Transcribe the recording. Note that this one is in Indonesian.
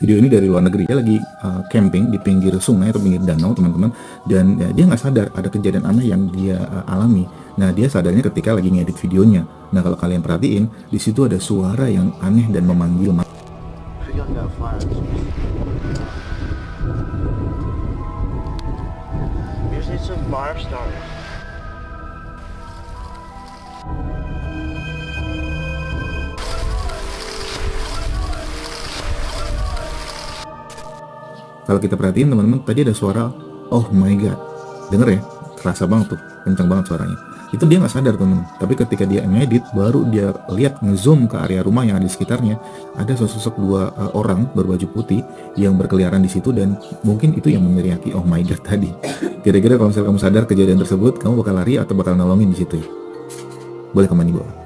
Video ini dari luar negeri. Dia lagi camping di pinggir sungai atau pinggir danau, teman-teman. Dan ya, dia nggak sadar ada kejadian aneh yang dia alami. Nah, dia sadarnya ketika lagi ngedit videonya. Nah, kalau kalian perhatiin, di situ ada suara yang aneh dan memanggil. Kalau kita perhatiin teman-teman, tadi ada suara oh my god, denger ya, kerasa banget tuh, kencang banget suaranya. Itu dia nggak sadar teman, tapi ketika dia ngedit, baru dia lihat ngezoom ke area rumah yang ada di sekitarnya, ada sosok dua orang berbaju putih yang berkeliaran di situ, dan mungkin itu yang meneriaki oh my god tadi. Kira-kira kalau misalnya kamu sadar kejadian tersebut, kamu bakal lari atau bakal nolongin di situ ya? Boleh komen di bawah.